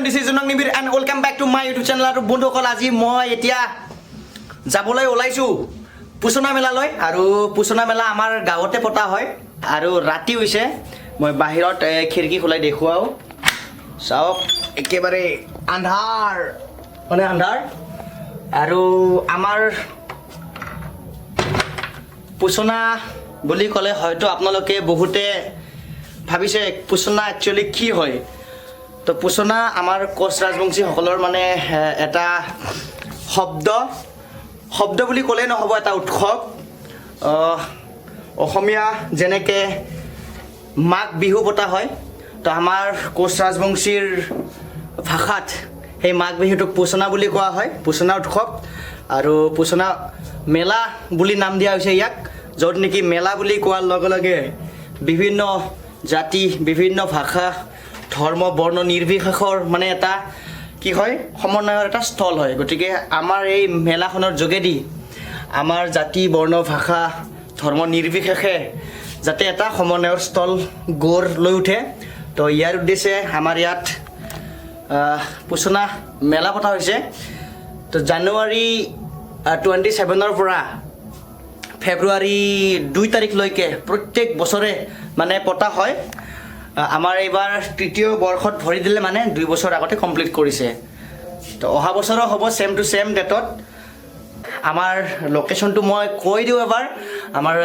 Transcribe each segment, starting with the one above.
This is Junong Nibir and welcome back to my YouTube channel. আৰু বন্ধুসকল, আজি মই এতিয়া যাবলৈ ওলাইছোঁ পুছনা মেলালৈ। আৰু পুছনা মেলা আমাৰ গাঁৱতে পতা হয়। আৰু ৰাতি হৈছে, মই বাহিৰত খিৰিকী খোলাই দেখুৱাওঁ। চাওক, একেবাৰে আন্ধাৰ, মানে আন্ধাৰ। আৰু আমাৰ পুছনা বুলি ক'লে হয়তো আপোনালোকে বহুতে ভাবিছে পুছনা একচুৱেলি কি হয়। তো পুছনা আমাৰ কোচ ৰাজবংশীসকলৰ মানে এটা শব্দ বুলি ক'লেই নহ'ব, এটা উৎসৱ। অসমীয়া যেনেকৈ মাঘ বিহু পতা হয়, তো আমাৰ কোচ ৰাজবংশীৰ ভাষাত সেই মাঘ বিহুটোক পুছনা বুলি কোৱা হয়, পুছনা উৎসৱ। আৰু পুছনা মেলা বুলি নাম দিয়া হৈছে ইয়াক, য'ত নেকি মেলা বুলি কোৱাৰ লগে লগে বিভিন্ন জাতি, বিভিন্ন ভাষা, ধৰ্ম, বৰ্ণ নিৰ্বিশেষৰ মানে এটা কি হয়, সমন্বয়ৰ এটা স্থল হয়। গতিকে আমাৰ এই মেলাখনৰ যোগেদি আমাৰ জাতি, বৰ্ণ, ভাষা, ধৰ্ম নিৰ্বিশেষে যাতে এটা সমন্বয়ৰ স্থল গঢ় লৈ উঠে, তো ইয়াৰ উদ্দেশ্যে আমাৰ ইয়াত পুছনা মেলা পতা হৈছে। তো জানুৱাৰী 27ৰ পৰা ফেব্ৰুৱাৰী 2 তাৰিখলৈকে প্ৰত্যেক বছৰে মানে পতা হয়। আমাৰ এইবাৰ তৃতীয় বৰ্ষত ভৰি দিলে, মানে 2 বছৰ আগতে কমপ্লিট কৰিছে। তো অহা বছৰো হ'ব ছেম টু ছেম ডেটত। আমাৰ লোকেশ্যনটো মই কৈ দিওঁ এবাৰ। আমাৰ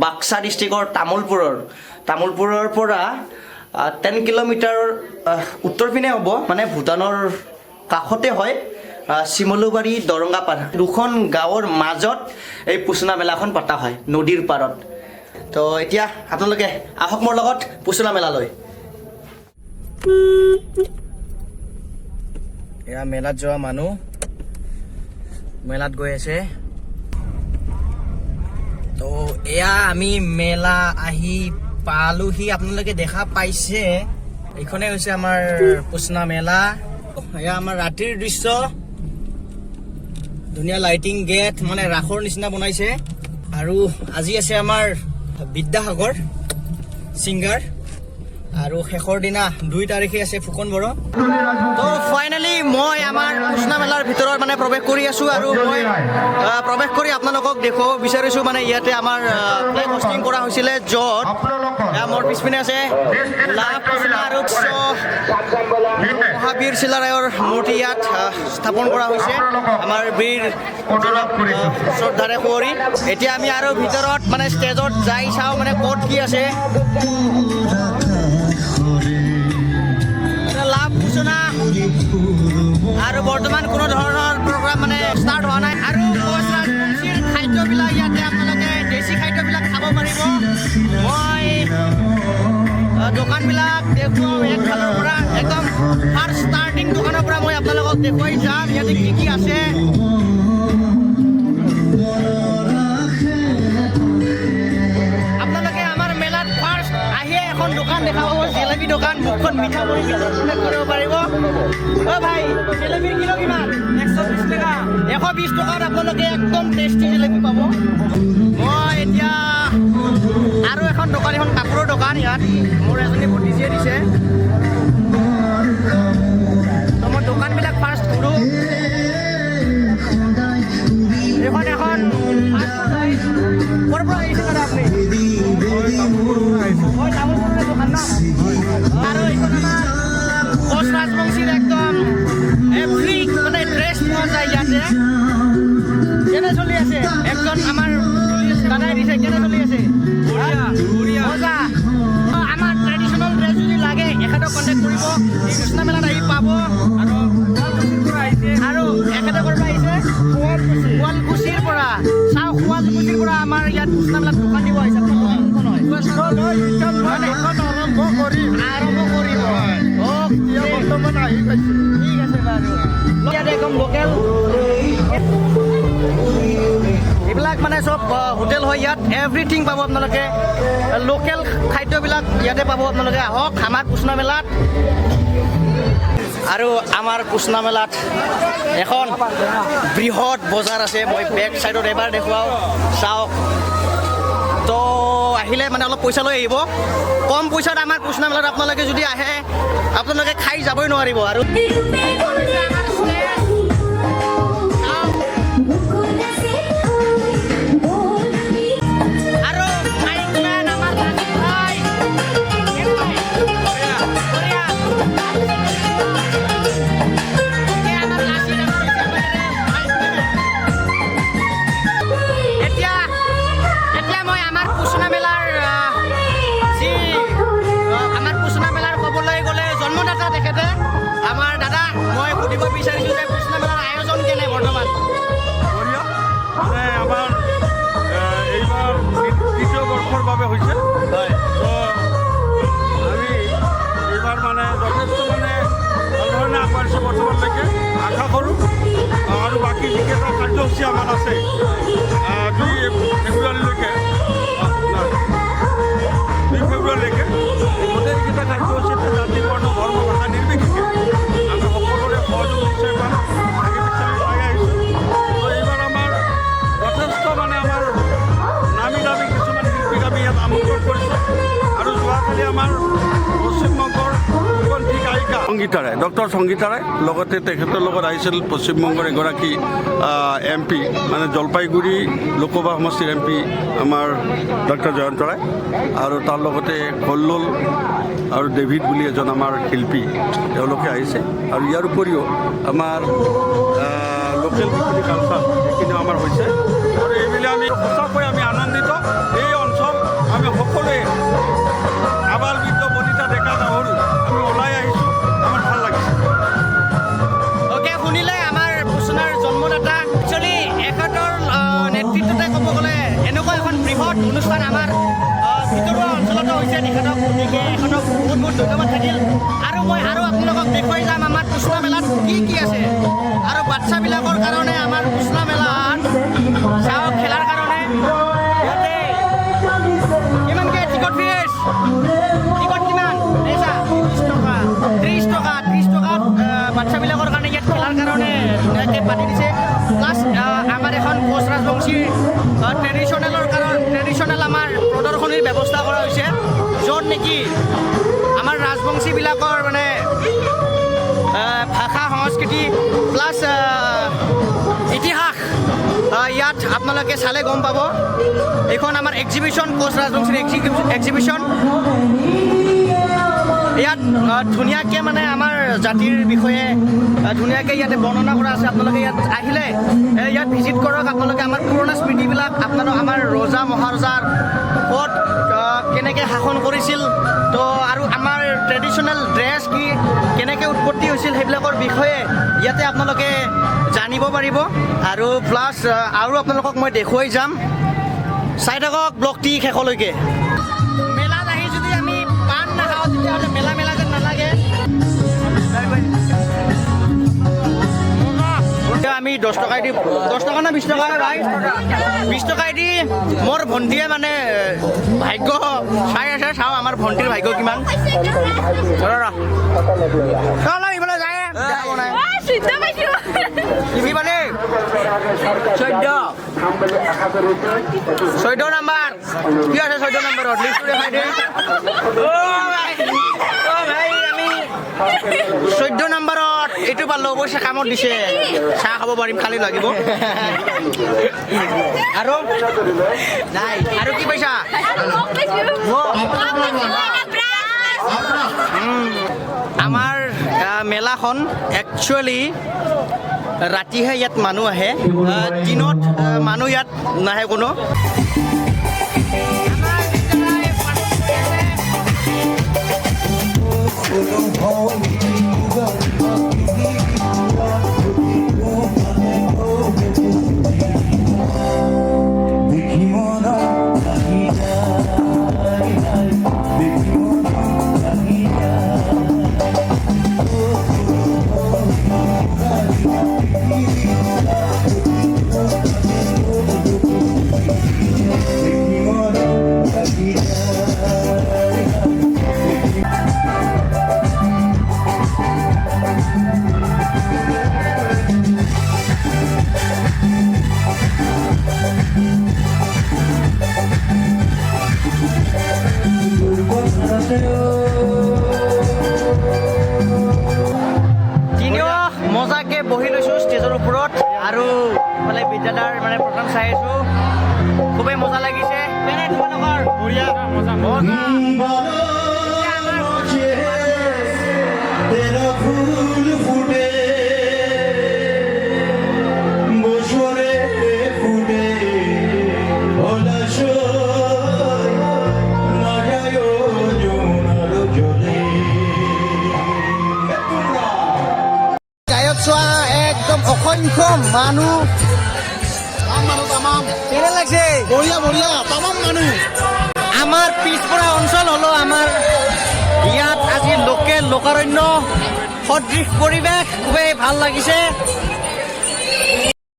বাক্সা ডিষ্ট্ৰিক্টৰ তামোলপুৰৰ পৰা 10 কিলোমিটাৰ উত্তৰ পিনে হ'ব, মানে ভূটানৰ কাষতে হয়। চিমলুবাৰী, দৰংগাপাৰ, দুখন গাঁৱৰ মাজত এই পুছনা মেলাখন পতা হয়, নদীৰ পাৰত। তো এতিয়া আপোনালোকে আহক মোৰ লগত পুছনা মেলালৈ। এয়া মেলাত যোৱা মানুহ, মেলাত গৈ আছে। তো এয়া আমি মেলা আহি পালোহি, আপোনালোকে দেখা পাইছে। এইখনে হৈছে আমাৰ পুছনা মেলা। এয়া আমাৰ ৰাতিৰ দৃশ্য, ধুনীয়া লাইটিং গেট, মানে ৰাসৰ নিচিনা বনাইছে। আৰু আজি আছে আমাৰ বিদ্যাসাগৰ ছিংগাৰ, আৰু শেষৰ দিনা 2 তাৰিখে আছে ফুকন বড়ো। তো ফাইনেলি মই আমাৰ পুছনা মেলাৰ ভিতৰত মানে প্ৰৱেশ কৰি আছোঁ। আৰু মই প্ৰৱেশ কৰি আপোনালোকক দেখুৱাব বিচাৰিছোঁ, মানে ইয়াতে আমাৰ ফ্লেগ হোষ্টিং কৰা হৈছিলে, য'ত মোৰ পিছপিনে আছে লাভ পুছনা আৰু মহাবীৰ চিলাৰায়ৰ মূৰ্তি ইয়াত স্থাপন কৰা হৈছে, আমাৰ বীৰ শ্ৰদ্ধাৰে সুঁৱৰি। এতিয়া আমি আৰু ভিতৰত মানে ষ্টেজত যাই চাওঁ, মানে ক'ত কি আছে। লাভ পুছনা আৰু বৰ্তমান কোনো ধৰণৰ প্ৰগ্ৰাম মানে ষ্টাৰ্ট হোৱা নাই। আৰু কোচ ৰাজবংশীৰ খাদ্যবিলাক ইয়াতে আপোনালোকে দেশী খাদ্যবিলাক খাব পাৰিব। মই দোকানবিলাক দেখুৱাওঁ একফালৰ পৰা, একদম ফাৰ্ষ্ট ষ্টাৰ্টিং দোকানৰ পৰা মই আপোনালোকক দেখুৱাই যাম ইয়াতে কি কি আছে। আপোনালোকে আমাৰ মেলাত ফাৰ্ষ্ট আহিয়ে এখন দোকান দেখা পাব, জেলেপী দোকান। মুখখন মিঠা কৰি কৰিব পাৰিব। অ ভাই, জেলেপীৰ কিলো কিমান? 120 টকা। 120 টকাত আপোনালোকে একদম টেষ্টি জেলেপী পাব। মই এতিয়া আৰু এখন দোকান, এখন কাপোৰৰ দোকান, ইয়াত মোৰ এজনী ভতিজীয়ে দিছে। তো মই দোকানবিলাক ফাৰ্ষ্ট ঘূৰোঁ। এখন ক'ৰ পৰা আহিছে দাদা আপুনি? মই তামোলপুৰৰ দোকান ন। আৰু এইখন আমাৰ কোচ ৰাজবংশীৰ একদম এভৰি মানে ড্ৰেছ পোৱা যায় ইয়াতে। কেনে চলি আছে? একজন আমাৰ দাদাই দিছে, কেনে চলি আছে? মজা। আমাৰ ট্ৰেডিশ্যনেল ড্ৰেছ যদি লাগে এখেতক কণ্টেক্ট কৰিব, পুছনা মেলাত আহি পাব। আৰু এখেতে ক'ৰ পৰা আহিছে? শুৱালকুছিৰ পৰা। চাওক, শুৱালকুছিৰ পৰা আমাৰ ইয়াত পুছনা মেলাত দোকান দিব আহিছে। আৰম্ভ কৰিব। ঠিক আছে বাৰু। ইয়াত একদম লোকেল, এইবিলাক মানে চব হোটেল হয় ইয়াত। এভৰিথিং পাব আপোনালোকে, লোকেল খাদ্যবিলাক ইয়াতে পাব। আপোনালোকে আহক আমাৰ পুছনা মেলাত। আৰু আমাৰ পুছনা মেলাত এখন বৃহৎ বজাৰ আছে। মই বেক চাইডত এবাৰ দেখুৱাওঁ, চাওক। তো আহিলে মানে অলপ পইচা লৈ আহিব কম পইচাত আমাৰ পুছনা মেলাত আপোনালোকে যদি আহে আপোনালোকে খাই যাবই নোৱাৰিব আৰু আমাৰ দাদা মই সুধিব বিচাৰিছোঁ যে পুছনা মেলাৰ আয়োজন কেনে বৰ্তমান বঢ়িয়া মানে আমাৰ এইবাৰ তৃতীয় বৰ্ষৰ বাবে হৈছে হয় তো আমি এইবাৰ মানে যথেষ্ট মানে ভাল ধৰণে আগবাঢ়িছোঁ বৰ্তমানলৈকে আশা কৰোঁ আৰু বাকী যিকেইটা কাৰ্যসূচী আমাৰ আছে 2 ফেব্ৰুৱাৰীলৈকে 2 ফেব্ৰুৱাৰীলৈকে গোটেইকেইটা কাৰ্যসূচীতে জাতি বৰ্ণ ধৰ্ম ভাষা নিৰ্বিশেষে আমি সকলোৰে সহযোগ নিশ্চয় পাম আহি বিচাৰি পাই আহিছোঁ তো এইবাৰ আমাৰ যথেষ্ট মানে আমাৰ নামী দামী কিছুমান শিল্পীক আমি ইয়াত আমন্ত্ৰণ কৰিছোঁ আৰু যোৱাকালি আমাৰ পশ্চিমবংগৰ মুখ্যমন্ত্ৰী গায়িকা সংগীতা ৰায় ডক্টৰ সংগীতা ৰায় লগতে তেখেতৰ লগত আহিছিল পশ্চিমবংগৰ এগৰাকী MP মানে জলপাইগুৰি লোকসভা সমষ্টিৰ MP আমাৰ ডক্টৰ জয়ন্ত ৰায় আৰু তাৰ লগতে কল্লোল আৰু ডেভিড বুলি এজন আমাৰ শিল্পী তেওঁলোকে আহিছে আৰু ইয়াৰ উপৰিও আমাৰ লোকেল যিখিনি কালচাৰ সেইখিনিও আমাৰ হৈছে আৰু এইবিলাক আমি সঁচাকৈ আমি আনন্দিত এই অঞ্চল আমি সকলোৱে আবাল বৃদ্ধ বনিতা ডেকা গাভৰু আমি ওলাই আহিছোঁ আমাৰ ভাল লাগিছে অ'কে শুনিলে আমাৰ পুছনাৰ জন্মদাতা একচুৱেলি এখেতৰ নেতৃত্বতে ক'ব গ'লে এনেকুৱা এখন বৃহৎ অনুষ্ঠান আমাৰ ভিতৰুৱা অঞ্চলতো হৈছে তেখেতক গতিকে এখেতক বহুত বহুত ধন্যবাদ থাকিল আৰু মই আৰু আপোনালোকক দেখুৱাই যাম আমাৰ পুছনা মেলাত কি আছে আৰু বাচ্চাবিলাকৰ কাৰণে আমাৰ পুছনা মেলাত চাওক খেলাৰ কাৰণে ইয়াতে কিমানকৈ টিকট ফিজ টিকট কিমান পইচা 30 টকাত বাচ্চাবিলাকৰ কাৰণে ইয়াত খেলাৰ কাৰণে ধুনীয়াকৈ পাতি দিছে প্লাছ আমাৰ এখন কোচ ৰাজবংশীৰ ট্ৰেডিশ্যনেল আমাৰ প্ৰদৰ্শনীৰ ব্যৱস্থা কৰা হৈছে য'ত নেকি আমাৰ ৰাজবংশীবিলাকৰ মানে ভাষা সংস্কৃতি প্লাছ ইতিহাস ইয়াত আপোনালোকে চালে গম পাব এইখন আমাৰ এক্সিবিশ্যন কোচ ৰাজবংশীৰ এক্সিবিশ্যন ইয়াত ধুনীয়াকৈ মানে আমাৰ জাতিৰ বিষয়ে ধুনীয়াকৈ ইয়াতে বৰ্ণনা কৰা আছে আপোনালোকে ইয়াত আহিলে ইয়াত ভিজিট কৰক আপোনালোকে আমাৰ পুৰণা স্মৃতিবিলাক আমাৰ ৰজা মহাৰজাৰ ক'ত কেনেকৈ শাসন কৰিছিল তো আৰু আমাৰ ট্ৰেডিশ্যনেল ড্ৰেছ কি কেনেকৈ উৎপত্তি হৈছিল সেইবিলাকৰ বিষয়ে ইয়াতে আপোনালোকে জানিব পাৰিব আৰু প্লাছ আৰু আপোনালোকক মই দেখুৱাই যাম চাই থাকক ব্লগটি শেষলৈকে মেলাত আহি যদি আমি পাণ নাখাওঁ তেতিয়াহ'লে মেলা যেন নালাগে আমি 10 টকাই দি 10 টকা না 20 টকা 20 টকাই দি মোৰ ভণ্টিয়ে মানে ভাগ্য চাই আছে চাওঁ আমাৰ ভণ্টিৰ ভাগ্য কিমান ইফালে যায় মানে 14 নাম্বাৰ কি আছে 14 নম্বৰত লিষ্টটো দেখাই দে ভাই আমি 14 নম্বৰত এইটো পালো অৱশ্যে কামত দিছে চাহ খাব পাৰিম খালি লাগিব আৰু নাই আৰু কি পইচা আমাৰ মেলাখন একচুৱেলি ৰাতিহে ইয়াত মানুহ আহে দিনত মানুহ ইয়াত নাহে কোনো তিনিও মজাকে বহি লৈছোঁ ষ্টেজৰ ওপৰত আৰু ইফালে বিদ্যালয়ৰ মানে প্ৰগ্ৰাম চাই আছোঁ খুবেই মজা লাগিছে কেনে তোমালোকৰ বঢ়িয়া মজা तेरा फूल फूटे বসৰে ফুটে হলাশয় না যায় যৌনাৰ জলে গায়ক চোৱা একদম অসংখ্য মানুহ কেনে লাগছে বঢ়িয়া বঢ়িয়া তামাম মানুহ আমাৰ পিছপৰা অঞ্চল হ'লেও আমাৰ ইয়াত আজি লোকাৰণ্য সদৃশ পৰিৱেশ খুবেই ভাল লাগিছে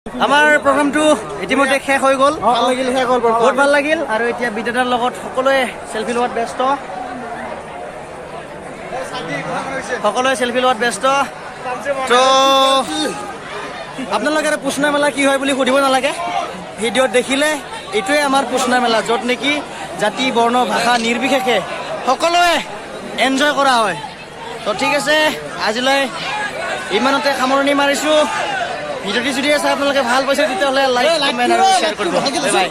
আমাৰ প্ৰগ্ৰামটো ইতিমধ্যে শেষ হৈ গ'ল ভাল লাগিল শেষ হ'ল বহুত ভাল লাগিল আৰু এতিয়া বিদ্যালয়ৰ লগত সকলোৱে চেলফি লোৱাত ব্যস্ত তো আপোনালোকে আৰু পুষ্ণা মেলা কি হয় বুলি সুধিব নালাগে ভিডিঅ'ত দেখিলে এইটোৱে আমাৰ পুষ্ণা মেলা য'ত নেকি জাতি বৰ্ণ ভাষা নিৰ্বিশেষে সকলোৱে এনজয় কৰা হয় তো ঠিক আছে আজিলৈ ইমানতে সামৰণি মাৰিছোঁ ভিডিঅ'টি যদি আছে আপোনালোকে ভাল পাইছে তেতিয়াহ'লে লাইক কমেণ্ট আৰু শ্বেয়াৰ কৰিব বাই বাই